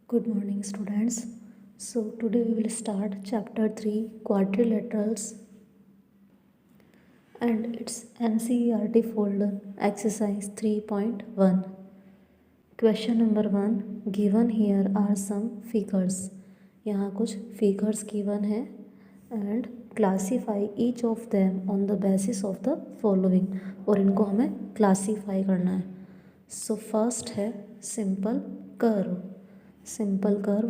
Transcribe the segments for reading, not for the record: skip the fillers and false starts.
Good morning, students. So, today we will start chapter 3 quadrilaterals and its NCERT folder exercise 3.1. Question number 1 given here are some figures. यहाँ कुछ figures given है and classify each of them on the basis of the following. और इनको हमें classify करना है. So, first है simple curve. Simple curve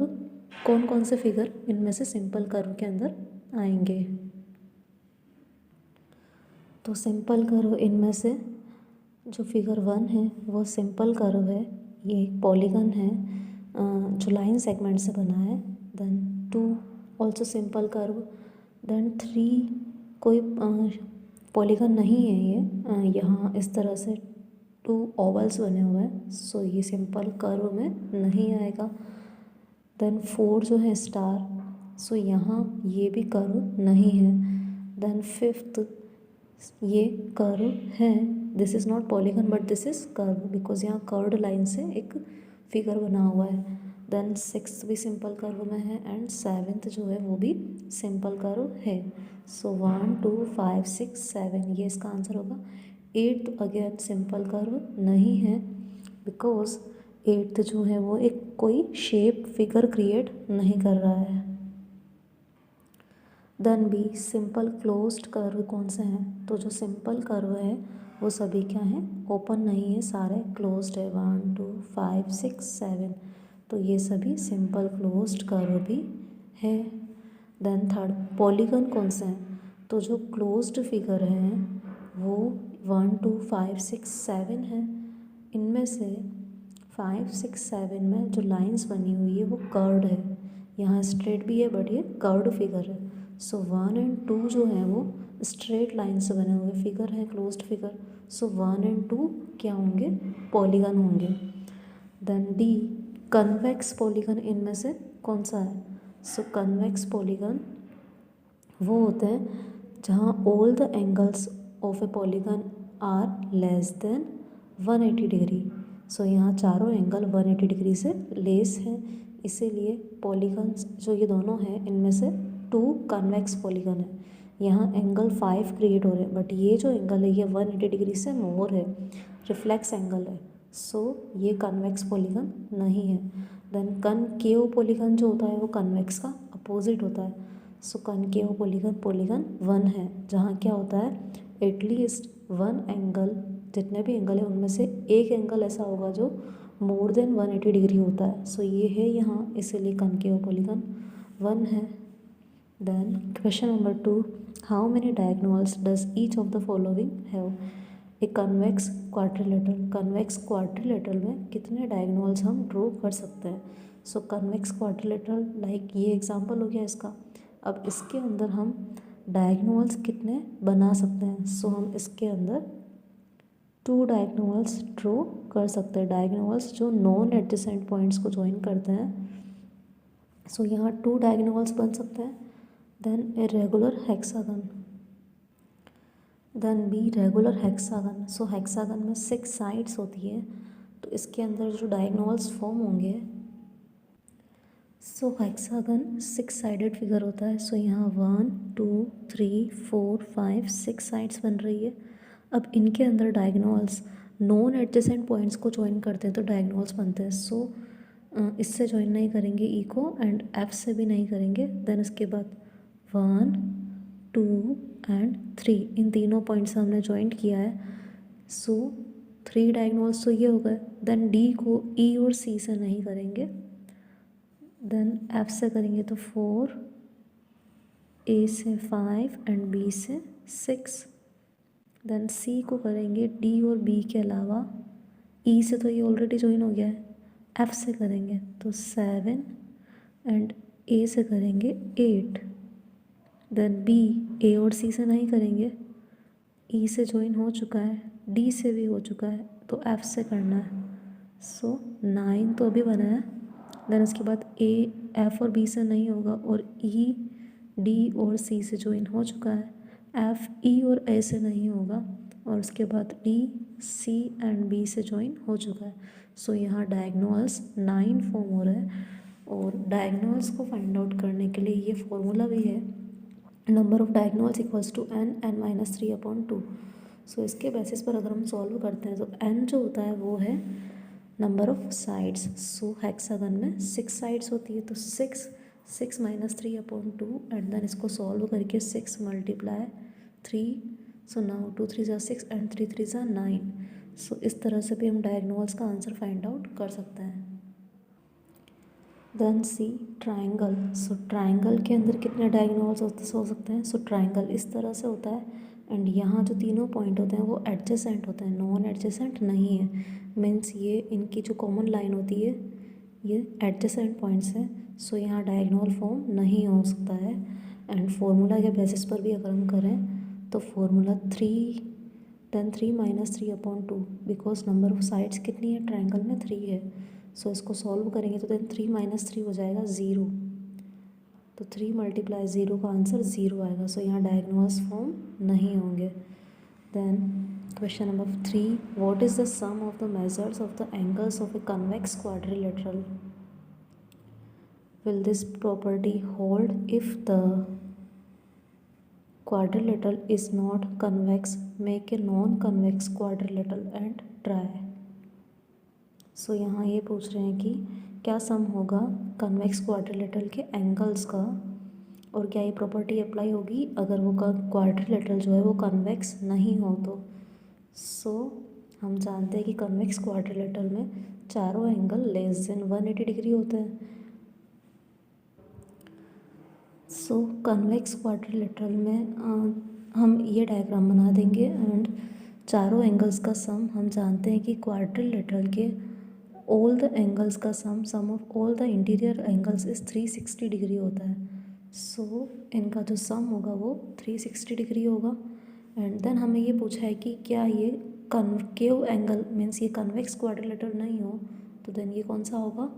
कौन कौन से फिगर इनमें से सिंपल कर्व के अंदर आएंगे? तो सिंपल कर्व इनमें से जो फिगर 1 है वो सिंपल कर्व है. ये एक पॉलीगन है जो लाइन सेगमेंट से बना है. Then 2 also simple curve. Then 3 कोई पॉलीगन नहीं है. ये यहाँ इस तरह से 2 ओवल्स बने हुए हैं. सो ये सिंपल कर्व में नहीं आएगा. देन 4 जो है स्टार. सो यहाँ ये भी कर्व नहीं है. देन 5th ये कर्व है. This is not polygon but this is curve because यहाँ कर्व्ड लाइन से एक फिगर बना हुआ है. देन 6th भी सिंपल कर्व में है एंड 7th जो है वो भी सिंपल कर्व है. सो 1 2 5 6 7 ये इसका आंसर होगा. 8th अगेन सिंपल कर्व नहीं है बिकॉज 8th जो है वो एक कोई शेप फिगर क्रिएट नहीं कर रहा है. Then B simple closed curve कौन से हैं? तो जो सिंपल कर्व है वो सभी क्या हैं? ओपन नहीं है, सारे क्लोज्ड है. 1 2 5 6 7 तो ये सभी सिंपल क्लोज्ड कर्व भी है. देन थर्ड पॉलीगन कौन से हैं? तो जो क्लोज्ड फिगर हैं वो 1 2 5 6 7 है. इनमें से 5 6 7 में जो लाइंस बनी हुई है वो कर्व्ड है. यहाँ स्ट्रेट भी है बट ये कर्व्ड फिगर है. सो 1 एंड 2 जो है वो स्ट्रेट लाइन से बने हुए फिगर हैं, क्लोज्ड फिगर. सो 1 एंड 2 क्या होंगे? पॉलीगन होंगे. देन डी कन्वेक्स पॉलीगन इनमें से कौन सा है? सो कन्वेक्स पॉलीगन वो होते हैं जहाँ all the angles of a polygon are less than 180 degree. So यहाँ चारों एंगल 180 डिग्री से लेस हैं. इसीलिए पॉलीगन्स जो ये दोनों हैं इनमें से 2 कन्वेक्स पॉलीगन है. यहाँ एंगल 5 क्रिएट हो रहे हैं बट ये जो एंगल है ये 180 डिग्री से मोर है, रिफ्लेक्स एंगल है. सो ये कन्वेक्स पॉलीगन नहीं है. देन कनकेव पॉलीगन जो होता है वो कन्वेक्स का अपोजिट होता है. सो कनकेव पॉलीगन पॉलीगन 1 है जहाँ क्या होता है एटलीस्ट 1 एंगल, जितने भी एंगल है उनमें से एक एंगल ऐसा होगा जो मोर देन 180 डिग्री होता है. सो ये है यहाँ, इसीलिए कनकेव पॉलीगन 1 है. Then question number 2 how many diagonals does each of the following have? एक कन्वेक्स क्वाड्रिलेटरल. कन्वेक्स क्वाड्रिलेटरल में कितने डायगोनल्स हम ड्रॉ कर सकते हैं? सो कन्वेक्स क्वाड्रिलेटरल लाइक ये एग्जांपल हो गया इसका. अब इसके अंदर हम डायगोनल्स कितने बना सकते हैं? सो हम इसके अंदर 2 डायगोनल्स ड्रॉ कर सकते हैं. डायगोनल्स जो नॉन एडजेसेंट पॉइंट्स को ज्वाइन करते हैं. सो यहाँ 2 डायगोनल्स बन सकते हैं. Then a regular hexagon. Then B regular hexagon. So hexagon में 6 साइड्स होती है तो इसके अंदर जो डायगोनल्स फॉर्म होंगे. सो हेक्सागन 6 साइडेड फिगर होता है. सो यहाँ 1 2 3 4 5 6 साइड्स बन रही है. अब इनके अंदर डायगोनल्स नॉन एडजेसेंट पॉइंट्स को ज्वाइन करते हैं तो डायगोनल्स बनते हैं. सो इससे ज्वाइन नहीं करेंगे ई को एंड एफ से भी नहीं करेंगे. देन इसके बाद 1 2 एंड 3 इन तीनों पॉइंट्स हमने ज्वाइंट किया है. सो 3 डायगोनल्स तो ये हो गए. देन डी को ई और सी से नहीं करेंगे. देन एफ से करेंगे तो 4, ए से 5 एंड बी से 6. देन सी को करेंगे डी और बी के अलावा. ई से तो ये ऑलरेडी ज्वाइन हो गया है. एफ से करेंगे तो 7 एंड ए से करेंगे 8. देन बी ए और सी से नहीं करेंगे, ई से ज्वाइन हो चुका है, डी से भी हो चुका है तो एफ से करना है. सो 9 तो अभी बना है. देन उसके बाद ए एफ और बी से नहीं होगा और ई डी और सी से ज्वाइन हो चुका है. एफ ई और ए से नहीं होगा और उसके बाद डी सी एंड बी से ज्वाइन हो चुका है. सो यहाँ डायगोनल्स 9 फॉर्म हो रहा है. और डायगोनल्स को फाइंड आउट करने के लिए ये फॉर्मूला भी है, number of diagonals equals to n(-3)/2। So इसके बेसिस पर अगर हम सॉल्व करते हैं तो n जो होता है वो है number of sides. So hexagon में 6 साइड्स होती है, तो 6 एंड देन इसको सॉल्व करके 6 × 3, सो नाउ 2 3 ज़ा 6 एंड 3 3 ज़ा 9। सो इस तरह से भी हम डायगोनल्स का आंसर फाइंड आउट कर सकते हैं। Then C triangle. So triangle के अंदर कितने डायगोनल्स हो सकते हैं? सो ट्राइंगल इस तरह से होता है एंड यहाँ जो तीनों पॉइंट होते हैं वो एडजेसेंट होते हैं, नॉन एडजेसेंट नहीं है। मीन्स ये इनकी जो कॉमन लाइन होती है ये एडजेसेंट पॉइंट्स हैं। सो यहाँ डायगोनल फॉर्म नहीं हो सकता है। एंड फार्मूला के बेसिस पर भी अगर हम करें तो formula 3 10 3-3/2 because number of sides कितनी है ट्राइंगल में 3 है। सो इसको सॉल्व करेंगे तो 3 - 3 हो जाएगा 0। तो 3 × 0 का आंसर 0 आएगा। सो यहाँ डायगोनल्स फॉर्म नहीं होंगे। Then question number 3, what is the sum of the measures of the angles of a convex quadrilateral? Will this property hold if the quadrilateral is not convex? Make a non-convex quadrilateral and try. सो यहाँ ये पूछ रहे हैं कि क्या सम होगा convex quadrilateral के angles का और क्या ये प्रॉपर्टी अप्लाई होगी अगर वो क्वाड्रिलेटरल जो है वो कन्वेक्स नहीं हो तो। सो हम जानते हैं कि कन्वेक्स क्वाड्रिलेटरल में चारों एंगल लेस देन 180 डिग्री होते हैं। सो कन्वेक्स क्वाड्रिलेटरल में हम ये डायग्राम बना देंगे एंड चारों एंगल्स का सम हम जानते हैं कि क्वाड्रिलेटरल के ऑल द एंगल्स का sum of all the interior angles is 360 degree होता है। सो इनका जो सम होगा वो 360 डिग्री होगा। एंड देन हमें ये पूछा है कि क्या ये कनकेव एंगल मीन्स ये कन्वेक्स क्वाड्रिलेटरल नहीं हो तो देन ये कौन सा होगा?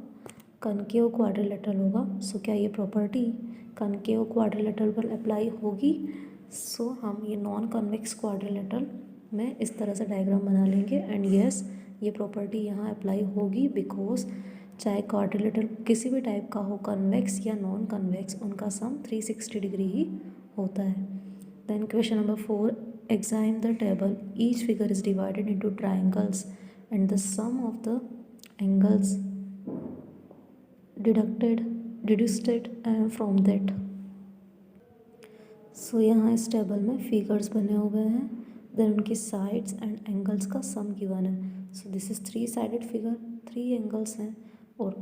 कनकेव क्वाड्रिलेटरल होगा। सो क्या ये प्रॉपर्टी कनकेव क्वाड्रिलेटरल पर अप्लाई होगी? सो हम ये नॉन कन्वेक्स क्वाड्रिलेटरल में इस तरह से डायग्राम बना लेंगे एंड यस ये प्रॉपर्टी यहाँ अप्लाई होगी बिकॉज चाहे क्वाड्रिलेटरल किसी भी टाइप का हो कन्वेक्स या नॉन कन्वेक्स उनका सम 360 डिग्री ही होता है। Then question number 4, examine the table, each figure is divided into triangles and the sum of the angles deduced from that. So यहाँ इस टेबल में फिगर्स बने हुए हैं देन उनकी साइड्स एंड एंगल्स का सम गिवन है। So this is 3 sided figure, 3 angles हैं और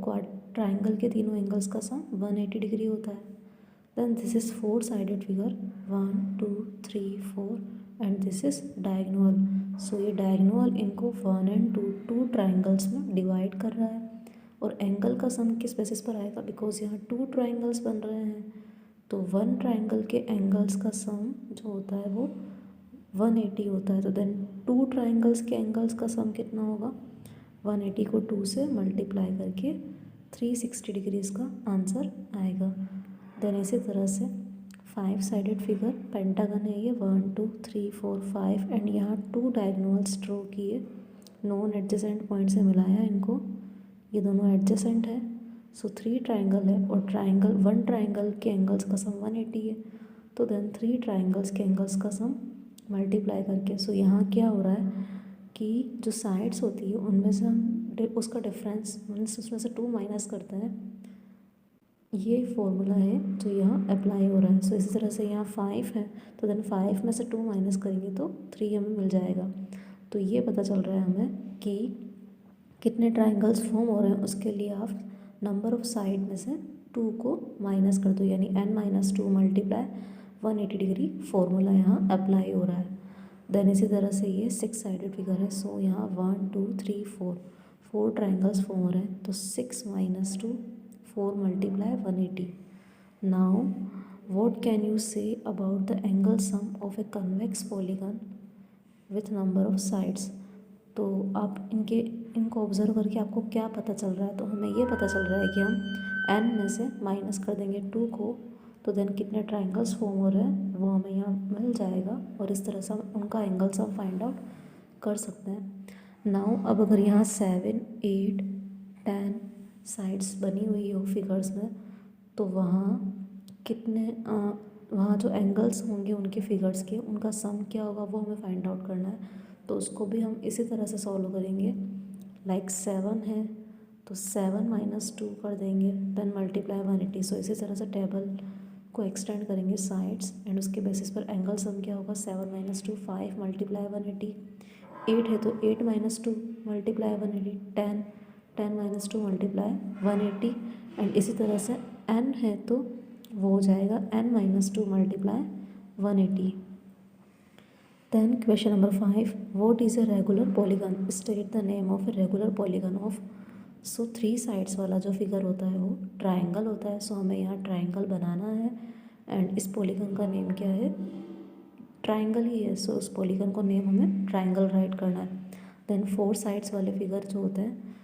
ट्राइंगल के तीनों एंगल्स का सम 180 डिग्री होता है। Then this is 4 sided figure 1 2 3 4 and this is diagonal. So ये डायगोनल इनको 1 और 2 ट्राइंगल्स में डिवाइड कर रहा है और एंगल का सम किस बेसिस पर आएगा बिकॉज यहाँ 2 ट्राइंगल्स बन रहे हैं तो 1 ट्राइंगल के एंगल्स का सम जो होता है वो 180 होता है। तो देन 2 ट्राइंगल्स के एंगल्स का सम कितना होगा? 180 को 2 से मल्टीप्लाई करके 360 डिग्रीज का आंसर आएगा। देन इसी तरह से 5 साइडेड फिगर पेंटागन है ये 1 2 3 4 5 एंड यहाँ 2 डायगोनल्स ड्रॉ किए, नॉन एडजेसेंट पॉइंट से मिलाया इनको, ये दोनों एडजेसेंट है। सो 3 ट्राइंगल है और 1 ट्राइंगल के एंगल्स का सम 180 है तो देन 3 ट्राइंगल्स के एंगल्स का सम मल्टीप्लाई करके। सो यहाँ क्या हो रहा है कि जो साइड्स होती है उनमें से हम उसका डिफरेंस मीन्स उसमें से 2 माइनस करते हैं। ये फॉर्मूला है जो यहाँ अप्लाई हो रहा है। सो इसी तरह से यहाँ 5 है तो देन 5 में से 2 माइनस करेंगे तो 3 हमें मिल जाएगा। तो ये पता चल रहा है हमें कि कितने ट्राइंगल्स फॉर्म हो रहे हैं उसके लिए आप नंबर ऑफ साइड में से 2 को माइनस कर दो यानी n-2 × 180 डिग्री फॉर्मूला यहाँ अप्लाई हो रहा है। देन इसी तरह से ये 6 साइडेड फिगर है। सो यहाँ 1 2 3 4 ट्राइंगल्स फॉर्म हो रहे हैं तो 6 - 2 4 × 180। Now what can you say about the angle sum of a convex polygon with number of sides? तो आप इनको ऑब्ज़र्व करके आपको क्या पता चल रहा है? तो हमें ये पता चल रहा है कि हम n में से माइनस कर देंगे 2 को तो देन कितने ट्राइंगल्स फॉर्म हो रहे हैं वो हमें यहाँ मिल जाएगा और इस तरह से हम उनका एंगल्स हम फाइंड आउट कर सकते हैं। नाउ अब अगर यहाँ 7 8 10 साइड्स बनी हुई हो फिगर्स में, तो वहाँ कितने वहाँ जो एंगल्स होंगे उनके फिगर्स के, उनका सम क्या होगा वो हमें फाइंड आउट करना है। तो उसको भी हम इसी तरह से सॉल्व करेंगे। लाइक 7 है तो 7 माइनस 2 कर देंगे, देन मल्टीप्लाई 180। सो इसी तरह से टेबल को एक्सटेंड करेंगे साइड्स एंड उसके बेसिस पर एंगल सम क्या होगा, 7 माइनस 2 5 मल्टीप्लाई 180। 8 है तो 8 minus 2 multiply 180, 10 10 minus 2 multiply 180। And इसी तरह से n है तो वो हो जाएगा n minus 2 multiply 180। Then question number 5, what is a regular polygon, state the name of a regular polygon of. So 3 sides वाला जो फिगर होता है वो ट्राइंगल होता है। सो हमें यहाँ ट्राइंगल बनाना है एंड इस पॉलीगन का नेम क्या है, ट्राइंगल ही है। सो उस पॉलीगन को नेम हमें ट्राइंगल राइट करना है। देन 4 साइड्स वाले फिगर जो होते हैं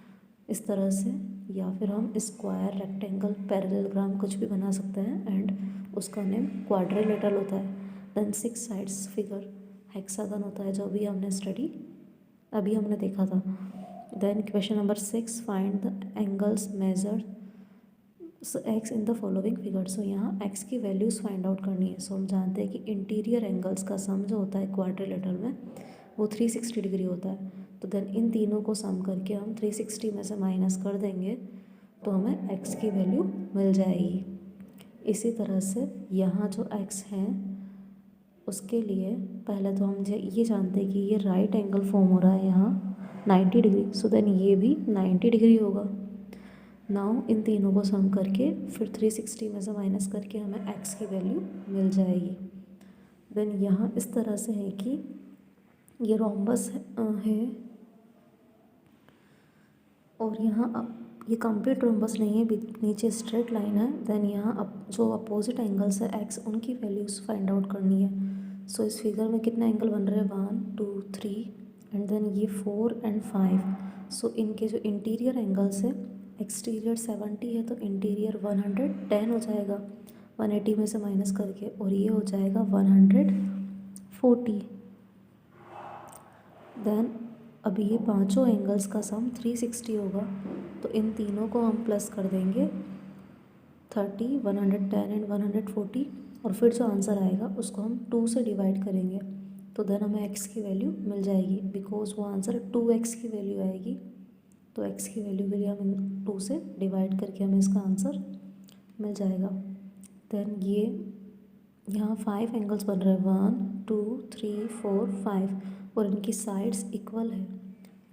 इस तरह से, या फिर हम स्क्वायर, रेक्टेंगल, पैरेललोग्राम कुछ भी बना सकते हैं एंड उसका नेम क्वाड्रिलेटरल होता है। देन 6 साइड्स फिगर हेक्सागन होता है, जो अभी हमने देखा था। Then question number 6, find the angles measure x in the following figure. So यहाँ एक्स की वैल्यूज़ फाइंड आउट करनी है। सो हम जानते हैं कि इंटीरियर एंगल्स का सम जो होता है क्वाड्रिलेटरल में वो 360 डिग्री होता है। तो देन इन तीनों को सम करके हम 360 में से माइनस कर देंगे तो हमें एक्स की वैल्यू मिल जाएगी। इसी तरह से यहाँ जो एक्स हैं उसके लिए पहले तो हम ये जानते हैं कि ये राइट एंगल फॉर्म हो रहा है यहाँ 90 डिग्री। सो देन ये भी 90 डिग्री होगा। नाउ इन तीनों को सम करके फिर 360 में से माइनस करके हमें एक्स की वैल्यू मिल जाएगी। देन यहाँ इस तरह से है कि ये रोम्बस है और यहाँ ये कंप्लीट रोम्बस नहीं है, नीचे स्ट्रेट लाइन है। देन यहाँ जो अपोजिट एंगल्स है एक्स, उनकी वैल्यूज़ फाइंड आउट करनी है। सो इस फिगर में कितने एंगल बन रहे हैं, 1 2 3 एंड देन ये 4 एंड 5। सो इनके जो इंटीरियर एंगल्स है, एक्सटीरियर 70 है तो इंटीरियर 110 हो जाएगा 180 में से माइनस करके, और ये हो जाएगा 140। देन अभी ये पांचों एंगल्स का सम 360 होगा, तो इन तीनों को हम प्लस कर देंगे 30, 110 एंड 140, और फिर जो आंसर आएगा उसको हम 2 से डिवाइड करेंगे तो देन हमें x की वैल्यू मिल जाएगी। बिकॉज वो आंसर 2x की वैल्यू आएगी, तो x की वैल्यू के लिए हम 2 से डिवाइड करके हमें इसका आंसर मिल जाएगा। देन ये यहाँ 5 एंगल्स बन रहे हैं, 1 2 3 4 5, और इनकी साइड्स इक्वल है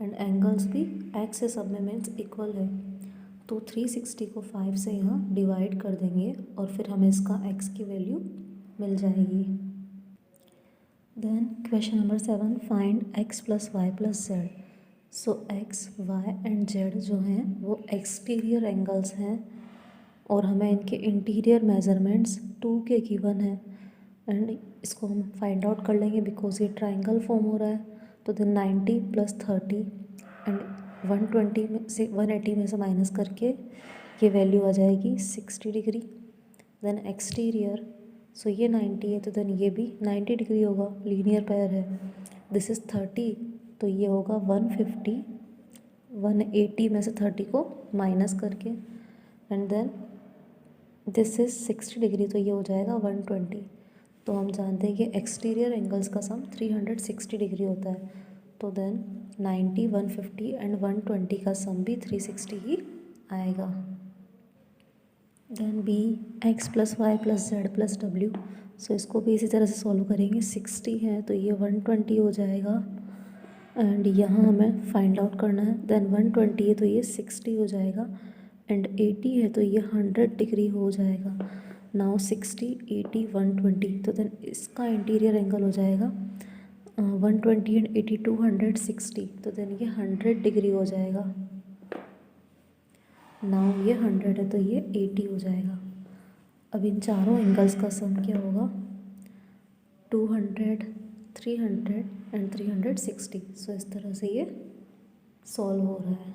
एंड एंगल्स भी x से सब में मीन्स इक्वल है। तो 360 को 5 से यहाँ डिवाइड कर देंगे और फिर हमें इसका x की वैल्यू मिल जाएगी। Then question number 7, find x plus y plus z. So x, y and z जो हैं वो एक्सटीरियर एंगल्स हैं और हमें इनके इंटीरियर मेजरमेंट्स 2 के गिवन है एंड इसको हम फाइंड आउट कर लेंगे बिकॉज ये ट्राइंगल फॉर्म हो रहा है। तो देन 90 प्लस 30 एंड 120 में से 180 में से माइनस करके ये वैल्यू आ जाएगी 60 डिग्री। देन एक्सटीरियर, सो ये 90 है तो देन ये भी 90 डिग्री होगा, लीनियर पेयर है। दिस इज़ 30 तो ये होगा 150, 180 में से 30 को माइनस करके, and then this is 60 degree तो ये हो जाएगा 120। तो हम जानते हैं कि एक्सटीरियर एंगल्स का सम 360 डिग्री होता है, तो देन 90, 150 एंड 120 का सम भी 360 ही आएगा। Then B, x plus y plus z plus डब्ल्यू। सो इसको भी इसी तरह से सॉल्व करेंगे। 60 है तो ये 120 हो जाएगा एंड यहाँ हमें फाइंड आउट करना है। देन 120 है तो ये 60 हो जाएगा एंड 80 है तो ये 100 डिग्री हो जाएगा। नाउ 60, 80, 120, तो देन इसका इंटीरियर एंगल हो जाएगा 120 एंड 80 260, तो देन ये 100 डिग्री हो जाएगा। नाउ ये 100 है तो ये 80 हो जाएगा। अब इन चारों एंगल्स का सम क्या होगा, 200, 300 एंड 360। सो इस तरह से ये सॉल्व हो रहा है।